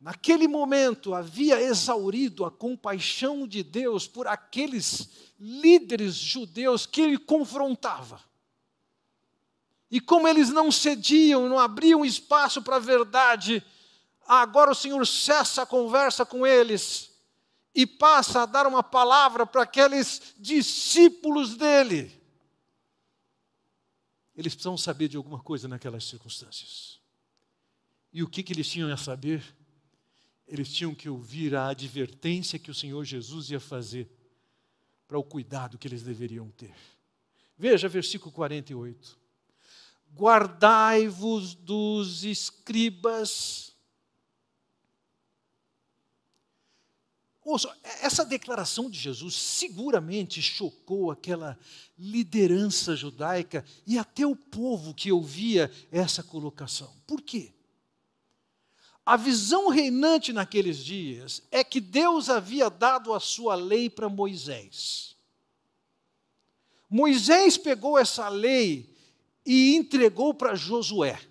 naquele momento, havia exaurido a compaixão de Deus por aqueles líderes judeus que ele confrontava. E como eles não cediam, não abriam espaço para a verdade, agora o Senhor cessa a conversa com eles e passa a dar uma palavra para aqueles discípulos dele. Eles precisavam saber de alguma coisa naquelas circunstâncias. E o que eles tinham a saber? Eles tinham que ouvir a advertência que o Senhor Jesus ia fazer para o cuidado que eles deveriam ter. Veja versículo 48. Guardai-vos dos escribas. Ouça, essa declaração de Jesus seguramente chocou aquela liderança judaica e até o povo que ouvia essa colocação. Por quê? A visão reinante naqueles dias é que Deus havia dado a sua lei para Moisés. Moisés pegou essa lei e entregou para Josué.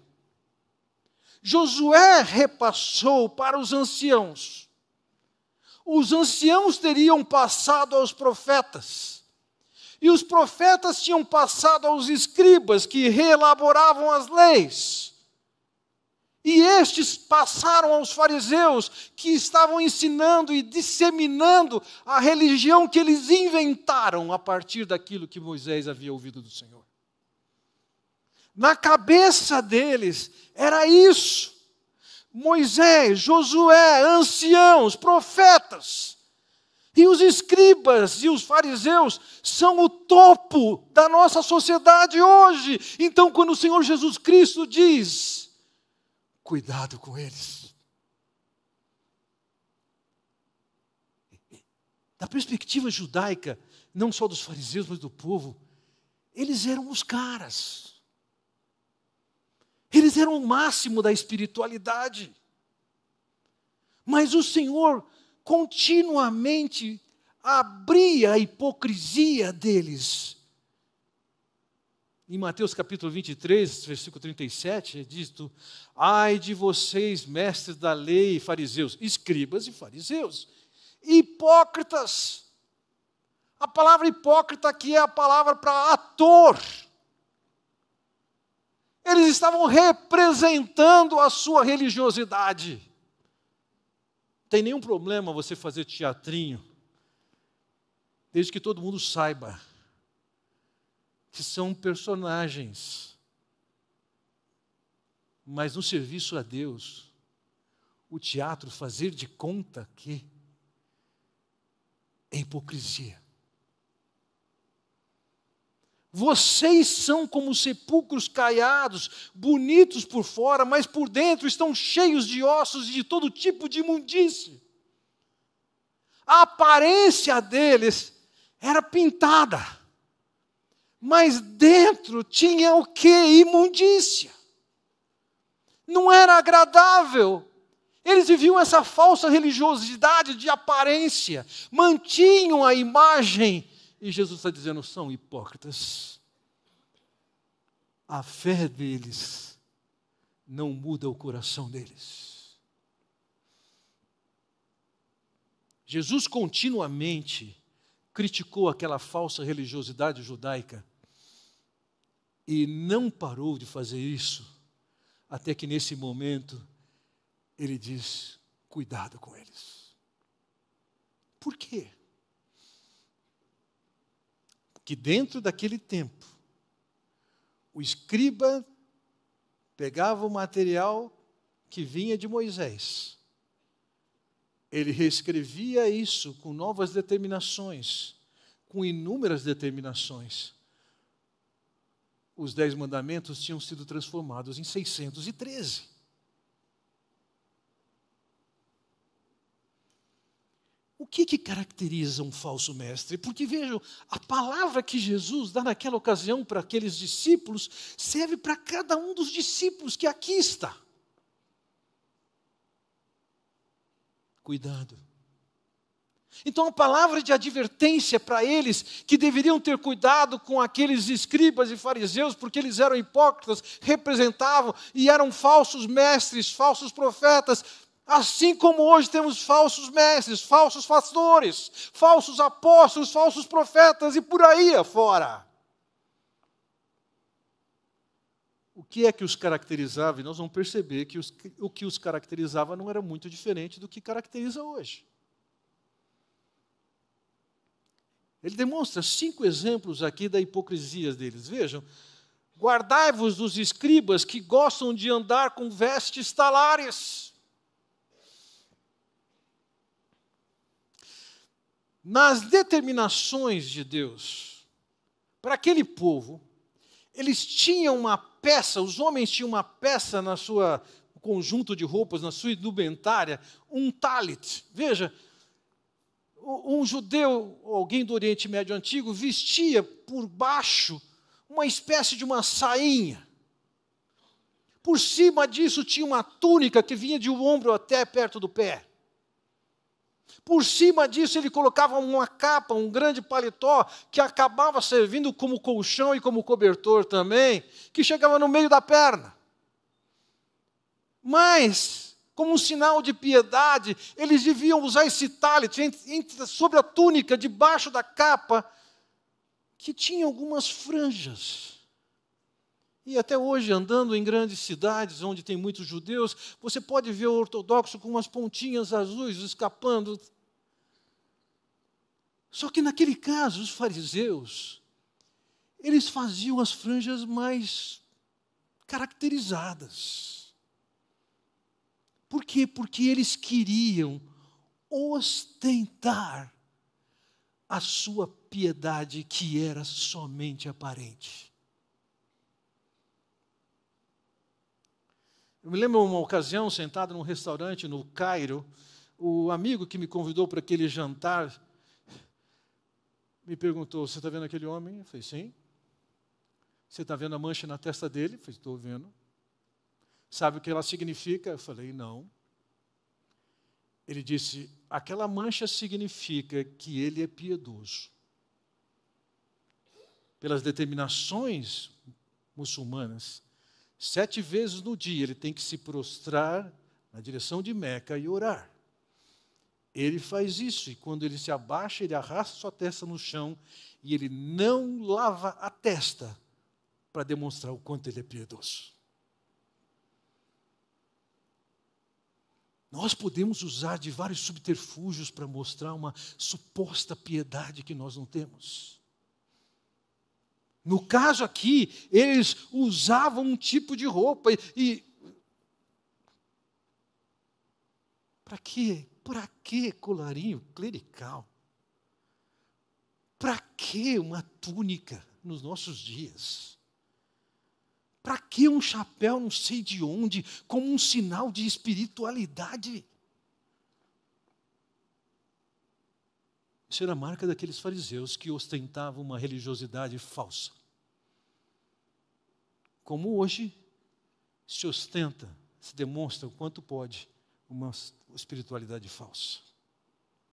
Josué repassou para os anciãos. Os anciãos teriam passado aos profetas. E os profetas tinham passado aos escribas, que reelaboravam as leis. E estes passaram aos fariseus, que estavam ensinando e disseminando a religião que eles inventaram a partir daquilo que Moisés havia ouvido do Senhor. Na cabeça deles era isso. Moisés, Josué, anciãos, profetas. E os escribas e os fariseus são o topo da nossa sociedade hoje. Então, quando o Senhor Jesus Cristo diz: cuidado com eles. Da perspectiva judaica, não só dos fariseus, mas do povo, eles eram os caras. Eles eram o máximo da espiritualidade. Mas o Senhor continuamente abria a hipocrisia deles. Em Mateus capítulo 23, versículo 37, é dito: ai de vocês, mestres da lei, fariseus, escribas e fariseus, hipócritas. A palavra hipócrita aqui é a palavra para ator. Eles estavam representando a sua religiosidade. Não tem nenhum problema você fazer teatrinho, desde que todo mundo saiba que são personagens. Mas no serviço a Deus, o teatro, fazer de conta que é hipocrisia. Vocês são como sepulcros caiados, bonitos por fora, mas por dentro estão cheios de ossos e de todo tipo de imundície. A aparência deles era pintada, mas dentro tinha o quê? Imundícia. Não era agradável. Eles viviam essa falsa religiosidade de aparência, mantinham a imagem. E Jesus está dizendo: são hipócritas. A fé deles não muda o coração deles. Jesus continuamente criticou aquela falsa religiosidade judaica e não parou de fazer isso, até que nesse momento ele diz: cuidado com eles. Por quê? Que dentro daquele tempo, o escriba pegava o material que vinha de Moisés, ele reescrevia isso com novas determinações, com inúmeras determinações. Os 10 mandamentos tinham sido transformados em 613. O que caracteriza um falso mestre? Porque vejam, a palavra que Jesus dá naquela ocasião para aqueles discípulos serve para cada um dos discípulos que aqui está. Cuidado. Então a palavra de advertência para eles, que deveriam ter cuidado com aqueles escribas e fariseus, porque eles eram hipócritas, representavam e eram falsos mestres, falsos profetas. Assim como hoje temos falsos mestres, falsos pastores, falsos apóstolos, falsos profetas e por aí afora. O que é que os caracterizava? E nós vamos perceber que o que os caracterizava não era muito diferente do que caracteriza hoje. Ele demonstra 5 exemplos aqui da hipocrisia deles. Vejam, guardai-vos dos escribas que gostam de andar com vestes talares. Nas determinações de Deus, para aquele povo, eles tinham uma peça, os homens tinham uma peça na sua conjunto de roupas, na sua indumentária, um talit. Veja, um judeu, alguém do Oriente Médio Antigo, vestia por baixo uma espécie de uma sainha. Por cima disso tinha uma túnica que vinha de um ombro até perto do pé. Por cima disso ele colocava uma capa, um grande paletó, que acabava servindo como colchão e como cobertor também, que chegava no meio da perna. Mas, como um sinal de piedade, eles deviam usar esse talit sobre a túnica, debaixo da capa, que tinha algumas franjas. E até hoje, andando em grandes cidades, onde tem muitos judeus, você pode ver o ortodoxo com umas pontinhas azuis escapando. Só que naquele caso, os fariseus, eles faziam as franjas mais caracterizadas. Por quê? Porque eles queriam ostentar a sua piedade, que era somente aparente. Eu me lembro uma ocasião, sentado num restaurante no Cairo, o amigo que me convidou para aquele jantar me perguntou: você está vendo aquele homem? Eu falei: sim. Você está vendo a mancha na testa dele? Eu falei: estou vendo. Sabe o que ela significa? Eu falei: não. Ele disse: aquela mancha significa que ele é piedoso. Pelas determinações muçulmanas, 7 vezes no dia ele tem que se prostrar na direção de Meca e orar. Ele faz isso, e quando ele se abaixa, ele arrasta sua testa no chão e ele não lava a testa para demonstrar o quanto ele é piedoso. Nós podemos usar de vários subterfúgios para mostrar uma suposta piedade que nós não temos. No caso aqui, eles usavam um tipo de roupa e para quê? Para que colarinho clerical? Para que uma túnica nos nossos dias? Para que um chapéu não sei de onde, como um sinal de espiritualidade? Isso era a marca daqueles fariseus que ostentavam uma religiosidade falsa. Como hoje se ostenta, se demonstra o quanto pode uma espiritualidade falsa.